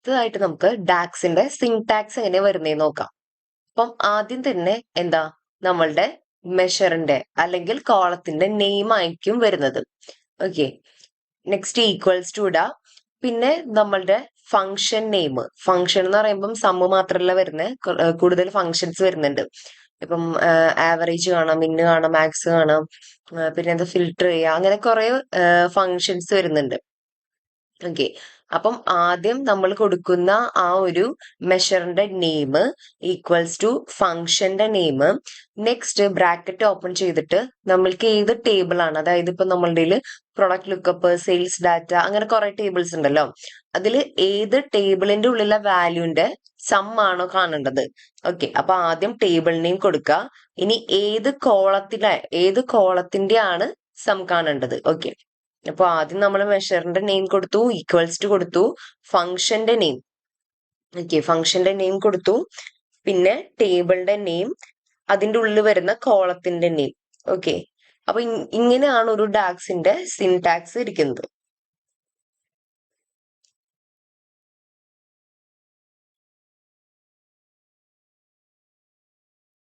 അടുത്തതായിട്ട് നമുക്ക് ഡാക്സിന്റെ സിൻടാക്സ് എങ്ങനെ വരുന്നതെന്ന് നോക്കാം. അപ്പം ആദ്യം തന്നെ എന്താ നമ്മളുടെ മെഷറിന്റെ അല്ലെങ്കിൽ കോളത്തിന്റെ നെയിം ആയിരിക്കും വരുന്നത്. ഓക്കെ, നെക്സ്റ്റ് ഈക്വൽസ് ടു ഇടാ. പിന്നെ നമ്മളുടെ ഫംഗ്ഷൻ നെയിം. ഫംഗ്ഷൻ എന്ന് പറയുമ്പം സമ്മ് മാത്രമല്ല വരുന്നത്, കൂടുതൽ ഫങ്ഷൻസ് വരുന്നുണ്ട്. ഇപ്പം ആവറേജ് കാണാം, മിന്ന് കാണാം, മാക്സ് കാണാം, പിന്നെ എന്താ ഫിൽട്ടർ ചെയ്യുക, അങ്ങനെ കുറെ ഫങ്ഷൻസ് വരുന്നുണ്ട്. ഓക്കെ, അപ്പം ആദ്യം നമ്മൾ കൊടുക്കുന്ന ആ ഒരു മെഷറിന്റെ നെയിം ഈക്വൽസ് ടു ഫംഗ്ഷന്റെ നെയിം. നെക്സ്റ്റ് ബ്രാക്കറ്റ് ഓപ്പൺ ചെയ്തിട്ട് നമ്മൾക്ക് ഏത് ടേബിൾ ആണ്, അതായത് ഇപ്പൊ നമ്മളുടെ പ്രൊഡക്റ്റ് ലുക്കപ്പ്, സെയിൽസ് ഡാറ്റ, അങ്ങനെ കുറെ ടേബിൾസ് ഉണ്ടല്ലോ, അതിൽ ഏത് ടേബിളിന്റെ ഉള്ളിലെ വാല്യൂന്റെ സം ആണോ കാണേണ്ടത്. ഓക്കെ, അപ്പൊ ആദ്യം ടേബിൾ നെയിം കൊടുക്കുക. ഇനി ഏത് കോളത്തിന്റെ ആണ് സം കാണേണ്ടത്. ഓക്കെ, അപ്പൊ ആദ്യം നമ്മൾ മെഷറിന്റെ നെയിം കൊടുത്തു, ഈക്വൽസ് ടു കൊടുത്തു, ഫംഗ്ഷന്റെ നെയിം. ഓക്കെ, ഫംഗ്ഷന്റെ നെയിം കൊടുത്തു, പിന്നെ ടേബിളിന്റെ നെയിം, അതിന്റെ ഉള്ളിൽ വരുന്ന കോളത്തിന്റെ നെയിം. ഓക്കെ, അപ്പൊ ഇങ്ങനെയാണ് ഒരു ഡാക്സിന്റെ സിൻടാക്സ് ഇരിക്കുന്നത്.